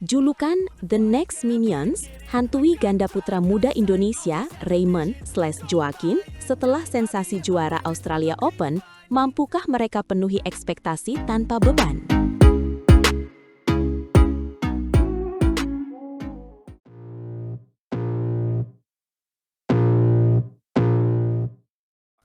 Julukan The Next Minions hantui ganda putra muda Indonesia Raymond/Joaquin setelah sensasi juara Australia Open. Mampukah mereka penuhi ekspektasi tanpa beban?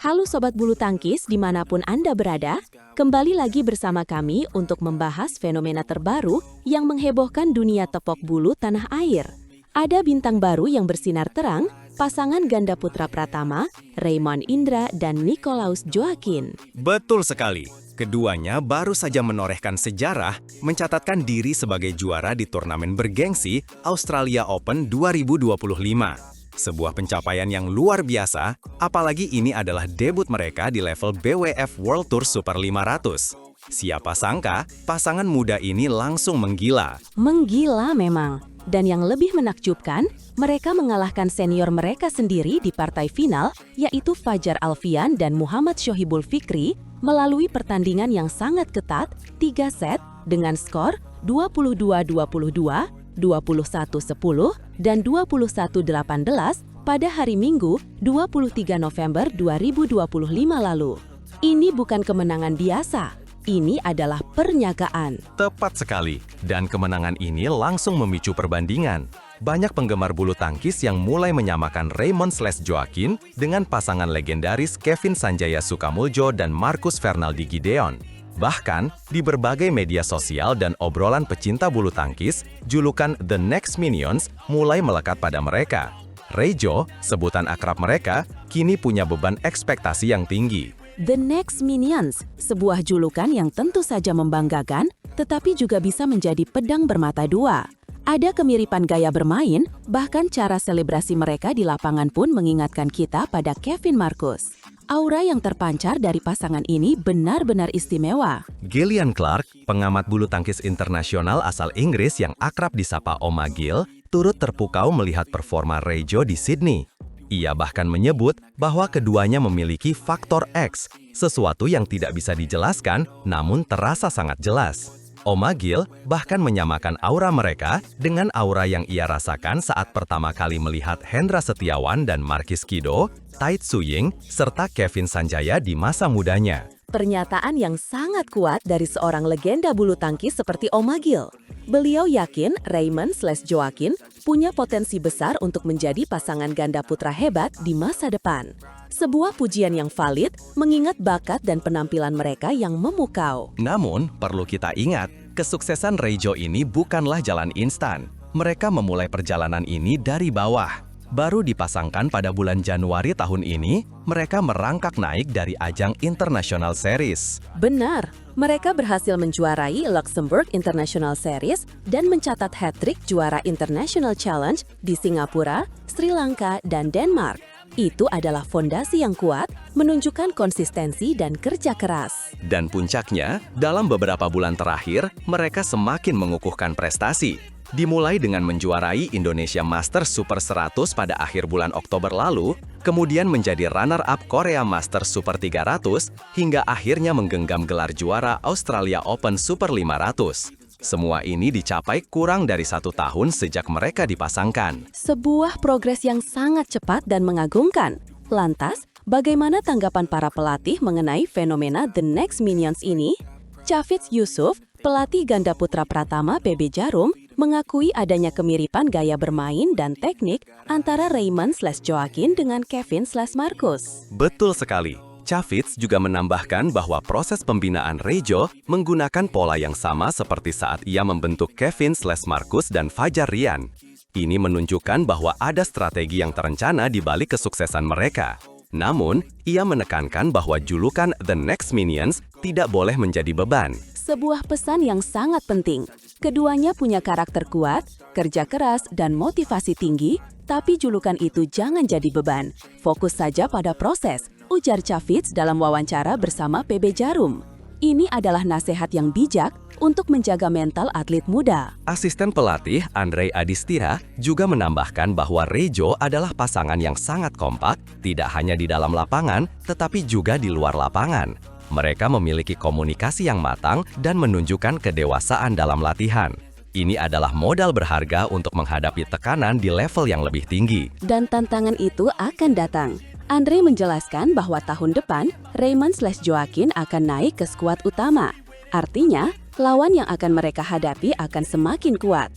Halo Sobat Bulu Tangkis dimanapun Anda berada, kembali lagi bersama kami untuk membahas fenomena terbaru yang menghebohkan dunia tepok bulu tanah air. Ada bintang baru yang bersinar terang, pasangan ganda putra Pratama, Raymond Indra dan Nicolaus Joaquin. Betul sekali, keduanya baru saja menorehkan sejarah, mencatatkan diri sebagai juara di turnamen bergengsi Australia Open 2025. Sebuah pencapaian yang luar biasa, apalagi ini adalah debut mereka di level BWF World Tour Super 500. Siapa sangka, pasangan muda ini langsung menggila. Menggila memang. Dan yang lebih menakjubkan, mereka mengalahkan senior mereka sendiri di partai final, yaitu Fajar Alfian dan Muhammad Shohibul Fikri, melalui pertandingan yang sangat ketat, 3 set, dengan skor 22-22, 21-10, dan 21-18 pada hari Minggu, 23 November 2025 lalu. Ini bukan kemenangan biasa, ini adalah pernyataan. Tepat sekali, dan kemenangan ini langsung memicu perbandingan. Banyak penggemar bulu tangkis yang mulai menyamakan Raymond/Joaquin dengan pasangan legendaris Kevin Sanjaya Sukamuljo dan Marcus Fernaldi Gideon. Bahkan, di berbagai media sosial dan obrolan pecinta bulu tangkis, julukan The Next Minions mulai melekat pada mereka. Rejo, sebutan akrab mereka, kini punya beban ekspektasi yang tinggi. The Next Minions, sebuah julukan yang tentu saja membanggakan, tetapi juga bisa menjadi pedang bermata dua. Ada kemiripan gaya bermain, bahkan cara selebrasi mereka di lapangan pun mengingatkan kita pada Kevin Marcus. Aura yang terpancar dari pasangan ini benar-benar istimewa. Gillian Clark, pengamat bulu tangkis internasional asal Inggris yang akrab disapa Oma Gil, turut terpukau melihat performa Rejo di Sydney. Ia bahkan menyebut bahwa keduanya memiliki faktor X, sesuatu yang tidak bisa dijelaskan namun terasa sangat jelas. Oma Gil bahkan menyamakan aura mereka dengan aura yang ia rasakan saat pertama kali melihat Hendra Setiawan dan Markis Kido, Tai Tzu Ying, serta Kevin Sanjaya di masa mudanya. Pernyataan yang sangat kuat dari seorang legenda bulu tangkis seperti Oma Gil. Beliau yakin Raymond/Joaquin punya potensi besar untuk menjadi pasangan ganda putra hebat di masa depan. Sebuah pujian yang valid mengingat bakat dan penampilan mereka yang memukau. Namun, perlu kita ingat, kesuksesan Rejo ini bukanlah jalan instan. Mereka memulai perjalanan ini dari bawah. Baru dipasangkan pada bulan Januari tahun ini, mereka merangkak naik dari ajang International Series. Benar, mereka berhasil menjuarai Luxembourg International Series dan mencatat hat-trick juara International Challenge di Singapura, Sri Lanka, dan Denmark. Itu adalah fondasi yang kuat, menunjukkan konsistensi dan kerja keras. Dan puncaknya, dalam beberapa bulan terakhir, mereka semakin mengukuhkan prestasi. Dimulai dengan menjuarai Indonesia Masters Super 100 pada akhir bulan Oktober lalu, kemudian menjadi runner-up Korea Masters Super 300, hingga akhirnya menggenggam gelar juara Australia Open Super 500. Semua ini dicapai kurang dari 1 tahun sejak mereka dipasangkan. Sebuah progres yang sangat cepat dan mengagumkan. Lantas, bagaimana tanggapan para pelatih mengenai fenomena The Next Minions ini? Chavits Yusuf, pelatih ganda putra Pratama PB Jarum, mengakui adanya kemiripan gaya bermain dan teknik antara Raymond/Joaquin dengan Kevin/Marcus. Betul sekali. Chavits juga menambahkan bahwa proses pembinaan Rejo menggunakan pola yang sama seperti saat ia membentuk Kevin/Marcus dan Fajar Rian. Ini menunjukkan bahwa ada strategi yang terencana di balik kesuksesan mereka. Namun, ia menekankan bahwa julukan The Next Minions tidak boleh menjadi beban. Sebuah pesan yang sangat penting. Keduanya punya karakter kuat, kerja keras, dan motivasi tinggi, tapi julukan itu jangan jadi beban. Fokus saja pada proses, ujar Chavits dalam wawancara bersama PB Jarum. Ini adalah nasihat yang bijak untuk menjaga mental atlet muda. Asisten pelatih Andrei Adistira juga menambahkan bahwa Rejo adalah pasangan yang sangat kompak, tidak hanya di dalam lapangan, tetapi juga di luar lapangan. Mereka memiliki komunikasi yang matang dan menunjukkan kedewasaan dalam latihan. Ini adalah modal berharga untuk menghadapi tekanan di level yang lebih tinggi. Dan tantangan itu akan datang. Andre menjelaskan bahwa tahun depan, Raymond/Joaquin akan naik ke skuad utama. Artinya, lawan yang akan mereka hadapi akan semakin kuat.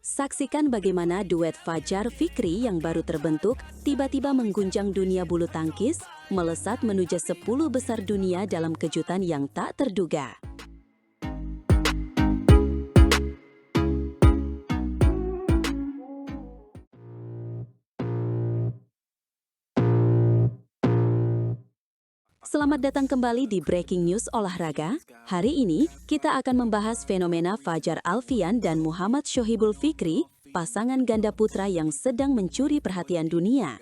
Saksikan bagaimana duet Fajar Fikri yang baru terbentuk tiba-tiba mengguncang dunia bulu tangkis, melesat menuju 10 besar dunia dalam kejutan yang tak terduga. Selamat datang kembali di Breaking News Olahraga. Hari ini, kita akan membahas fenomena Fajar Alfian dan Muhammad Shohibul Fikri, pasangan ganda putra yang sedang mencuri perhatian dunia.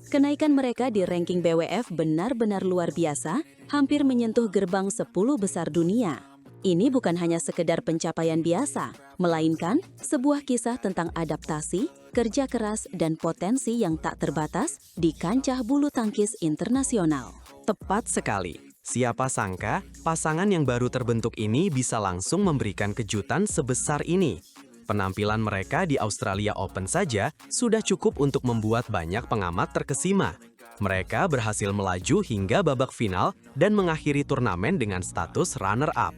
Kenaikan mereka di ranking BWF benar-benar luar biasa, hampir menyentuh gerbang 10 besar dunia. Ini bukan hanya sekedar pencapaian biasa, melainkan sebuah kisah tentang adaptasi, kerja keras, dan potensi yang tak terbatas di kancah bulu tangkis internasional. Tepat sekali. Siapa sangka pasangan yang baru terbentuk ini bisa langsung memberikan kejutan sebesar ini. Penampilan mereka di Australia Open saja sudah cukup untuk membuat banyak pengamat terkesima. Mereka berhasil melaju hingga babak final dan mengakhiri turnamen dengan status runner-up.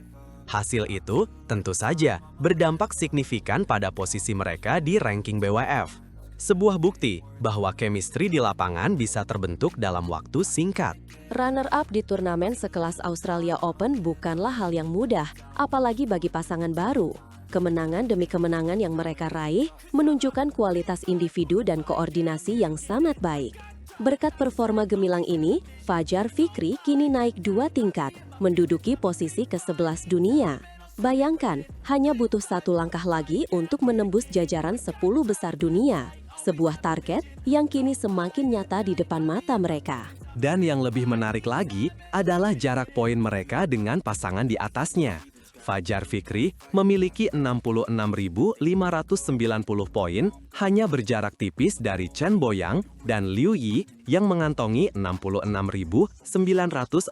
Hasil itu tentu saja berdampak signifikan pada posisi mereka di ranking BWF. Sebuah bukti bahwa chemistry di lapangan bisa terbentuk dalam waktu singkat. Runner-up di turnamen sekelas Australia Open bukanlah hal yang mudah, apalagi bagi pasangan baru. Kemenangan demi kemenangan yang mereka raih menunjukkan kualitas individu dan koordinasi yang sangat baik. Berkat performa gemilang ini, Fajar Fikri kini naik 2 tingkat, menduduki posisi ke-11 dunia. Bayangkan, hanya butuh 1 langkah lagi untuk menembus jajaran 10 besar dunia. Sebuah target yang kini semakin nyata di depan mata mereka. Dan yang lebih menarik lagi adalah jarak poin mereka dengan pasangan di atasnya. Fajar Fikri memiliki 66.590 poin, hanya berjarak tipis dari Chen Boyang dan Liu Yi yang mengantongi 66.942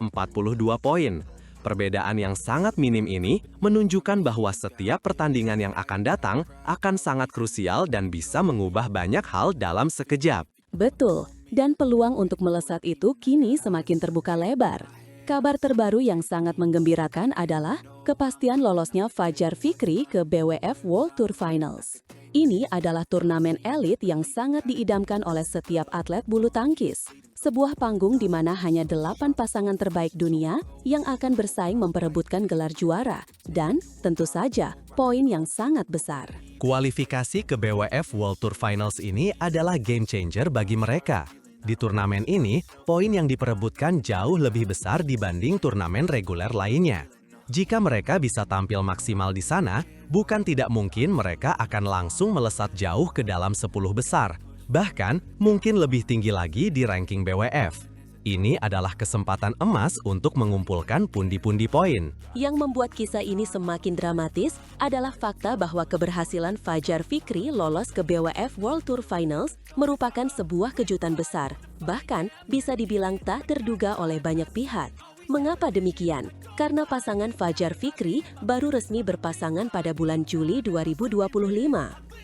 poin. Perbedaan yang sangat minim ini menunjukkan bahwa setiap pertandingan yang akan datang akan sangat krusial dan bisa mengubah banyak hal dalam sekejap. Betul, dan peluang untuk melesat itu kini semakin terbuka lebar. Kabar terbaru yang sangat menggembirakan adalah kepastian lolosnya Fajar Fikri ke BWF World Tour Finals. Ini adalah turnamen elit yang sangat diidamkan oleh setiap atlet bulu tangkis. Sebuah panggung di mana hanya 8 pasangan terbaik dunia yang akan bersaing memperebutkan gelar juara. Dan tentu saja, poin yang sangat besar. Kualifikasi ke BWF World Tour Finals ini adalah game changer bagi mereka. Di turnamen ini, poin yang diperebutkan jauh lebih besar dibanding turnamen reguler lainnya. Jika mereka bisa tampil maksimal di sana, bukan tidak mungkin mereka akan langsung melesat jauh ke dalam 10 besar. Bahkan, mungkin lebih tinggi lagi di ranking BWF. Ini adalah kesempatan emas untuk mengumpulkan pundi-pundi poin. Yang membuat kisah ini semakin dramatis adalah fakta bahwa keberhasilan Fajar Fikri lolos ke BWF World Tour Finals merupakan sebuah kejutan besar, bahkan bisa dibilang tak terduga oleh banyak pihak. Mengapa demikian? Karena pasangan Fajar Fikri baru resmi berpasangan pada bulan Juli 2025.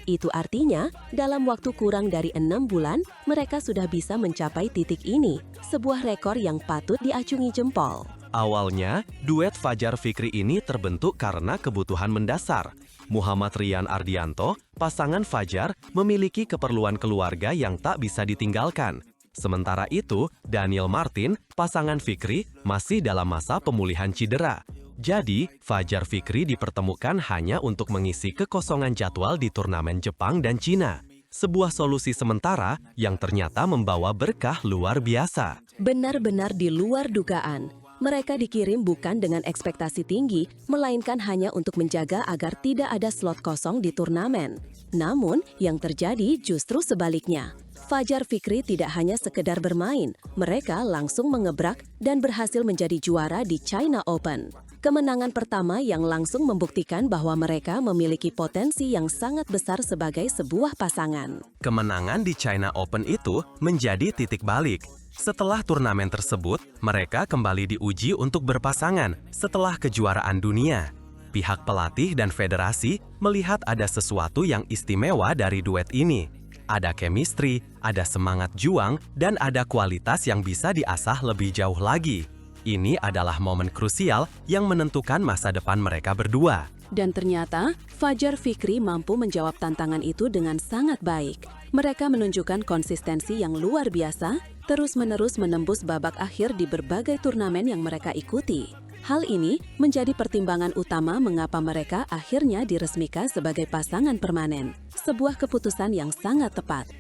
Itu artinya, dalam waktu kurang dari 6 bulan, mereka sudah bisa mencapai titik ini, sebuah rekor yang patut diacungi jempol. Awalnya, duet Fajar Fikri ini terbentuk karena kebutuhan mendasar. Muhammad Rian Ardianto, pasangan Fajar, memiliki keperluan keluarga yang tak bisa ditinggalkan. Sementara itu, Daniel Martin, pasangan Fikri, masih dalam masa pemulihan cedera. Jadi, Fajar Fikri dipertemukan hanya untuk mengisi kekosongan jadwal di turnamen Jepang dan Cina. Sebuah solusi sementara yang ternyata membawa berkah luar biasa. Benar-benar di luar dugaan. Mereka dikirim bukan dengan ekspektasi tinggi, melainkan hanya untuk menjaga agar tidak ada slot kosong di turnamen. Namun, yang terjadi justru sebaliknya. Fajar Fikri tidak hanya sekedar bermain, mereka langsung mengebrak dan berhasil menjadi juara di China Open. Kemenangan pertama yang langsung membuktikan bahwa mereka memiliki potensi yang sangat besar sebagai sebuah pasangan. Kemenangan di China Open itu menjadi titik balik. Setelah turnamen tersebut, mereka kembali diuji untuk berpasangan setelah kejuaraan dunia. Pihak pelatih dan federasi melihat ada sesuatu yang istimewa dari duet ini. Ada chemistry, ada semangat juang, dan ada kualitas yang bisa diasah lebih jauh lagi. Ini adalah momen krusial yang menentukan masa depan mereka berdua. Dan ternyata, Fajar Fikri mampu menjawab tantangan itu dengan sangat baik. Mereka menunjukkan konsistensi yang luar biasa, terus-menerus menembus babak akhir di berbagai turnamen yang mereka ikuti. Hal ini menjadi pertimbangan utama mengapa mereka akhirnya diresmikan sebagai pasangan permanen. Sebuah keputusan yang sangat tepat.